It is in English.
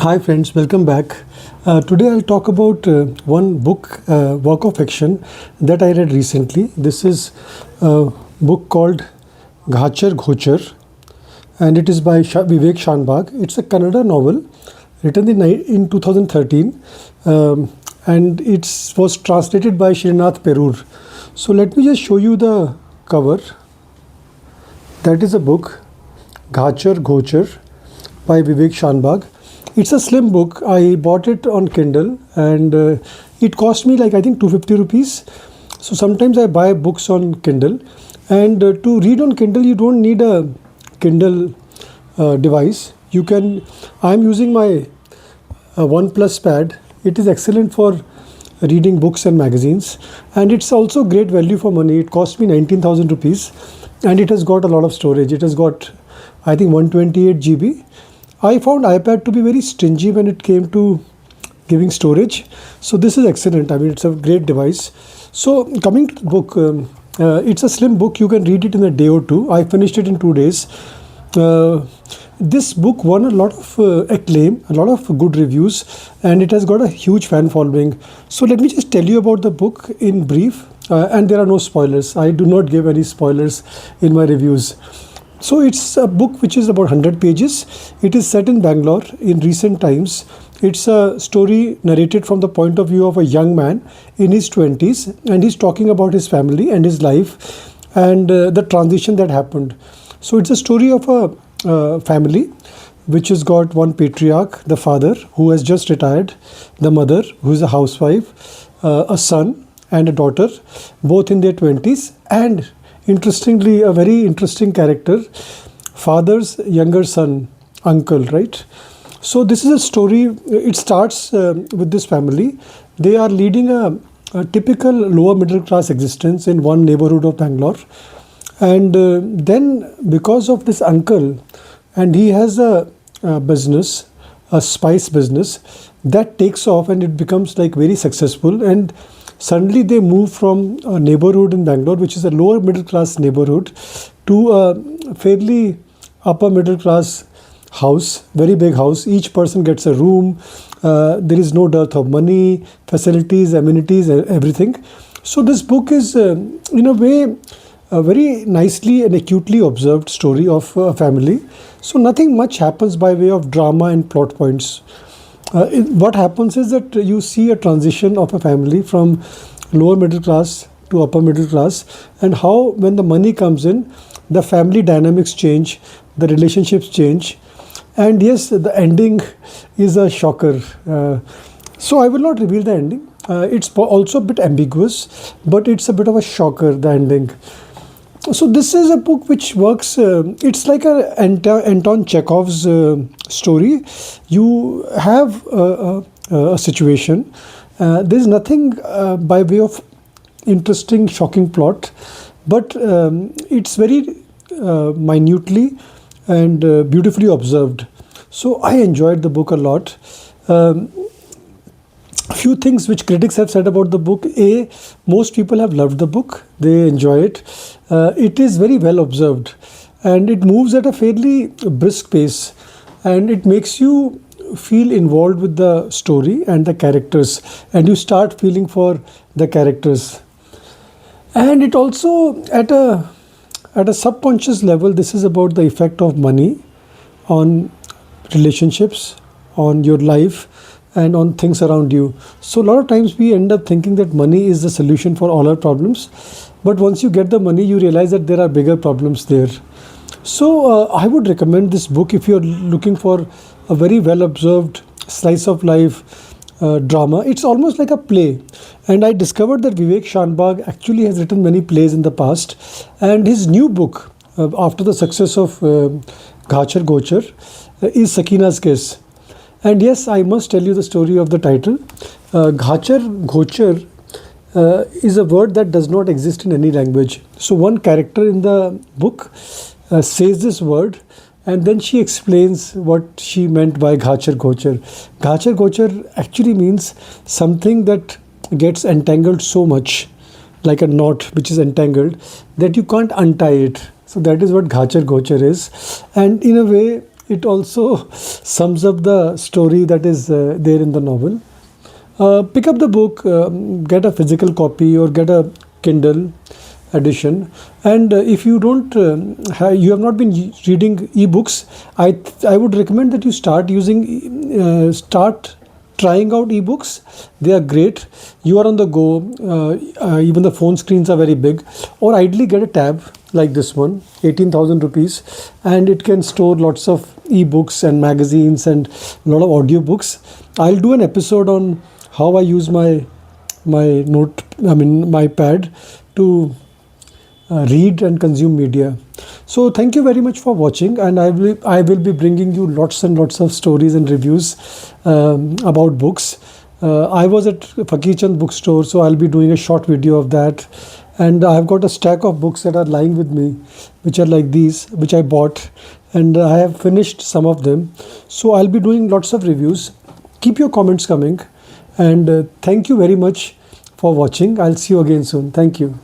Hi friends, welcome back. Today I'll talk about one book, work of fiction that I read recently. This is a book called Ghachar Ghochar, and it is by Vivek Shanbagh. It's a Kannada novel written in 2013, and it was translated by Srinath Perur. So let me just show you the cover. That is a book, Ghachar Ghochar by Vivek Shanbagh. It's a slim book. I bought it on Kindle and it cost me like I think 250 rupees. So sometimes I buy books on Kindle, and to read on Kindle you don't need a Kindle device. You can. I'm using my OnePlus pad. It is excellent for reading books and magazines, and it's also great value for money. It cost me 19,000 rupees, and it has got a lot of storage. It has got, I think, 128 GB. I found iPad to be very stingy when it came to giving storage. So this is excellent. I mean, it's a great device. So coming to the book, it's a slim book. You can read it in a day or two. I finished it in 2 days. This book won a lot of acclaim, a lot of good reviews, and it has got a huge fan following. So let me just tell you about the book in brief. And there are no spoilers. I do not give any spoilers in my reviews. So it's a book which is about 100 pages. It is set in Bangalore in recent times. It's a story narrated from the point of view of a young man in his 20s, and he's talking about his family and his life and the transition that happened. So it's a story of a family which has got one patriarch, the father, who has just retired, the mother, who is a housewife, a son and a daughter, both in their 20s, and interestingly, a very interesting character, father's younger son, uncle, right? So this is a story. It starts with this family. They are leading a typical lower middle class existence in one neighborhood of Bangalore. And then because of this uncle, and he has a business, a spice business, that takes off and it becomes like very successful. And suddenly they move from a neighborhood in Bangalore, which is a lower middle class neighborhood, to a fairly upper middle class house, very big house. Each person gets a room. There is no dearth of money, facilities, amenities, everything. So this book is, in a way, a very nicely and acutely observed story of a family. So nothing much happens by way of drama and plot points. What happens is that you see a transition of a family from lower middle class to upper middle class, and how when the money comes in, the family dynamics change, the relationships change, and yes, the ending is a shocker. So I will not reveal the ending. It's also a bit ambiguous, but it's a bit of a shocker, the ending. So this is a book which works. It's like Anton Chekhov's story. You have a situation. There's nothing by way of interesting, shocking plot, but it's very minutely and beautifully observed. So I enjoyed the book a lot. A few things which critics have said about the book. A, most people have loved the book. They enjoy it. It is very well observed, and it moves at a fairly brisk pace, and it makes you feel involved with the story and the characters, and you start feeling for the characters. And it also, at a subconscious level, this is about the effect of money on relationships, on your life, and on things around you. So a lot of times we end up thinking that money is the solution for all our problems. But once you get the money, you realize that there are bigger problems there. So I would recommend this book if you're looking for a very well observed slice of life drama. It's almost like a play. And I discovered that Vivek Shanbagh actually has written many plays in the past. And his new book, after the success of Ghachar Ghochar, is Sakina's Kiss. And yes, I must tell you the story of the title. Ghachar Ghochar is a word that does not exist in any language. So one character in the book says this word, and then she explains what she meant by Ghachar Ghochar. Ghachar Ghochar actually means something that gets entangled so much, like a knot which is entangled, that you can't untie it. So that is what Ghachar Ghochar is. And in a way, it also sums up the story that is there in the novel. Pick up the book, get a physical copy or get a Kindle edition. And if you don't, you have not been reading ebooks, I would recommend that you start trying out ebooks. They are great. You are on the go. Even the phone screens are very big. Or ideally get a tab like this one, 18,000 rupees, and it can store lots of ebooks and magazines and a lot of audiobooks. I'll do an episode on how I use my pad to read and consume media. So thank you very much for watching, and I will be bringing you lots and lots of stories and reviews about books. I was at Fakir Chand bookstore, so I'll be doing a short video of that. And I've got a stack of books that are lying with me, which are like these, which I bought, and I have finished some of them. So I'll be doing lots of reviews. Keep your comments coming, and thank you very much for watching. I'll see you again soon. Thank you.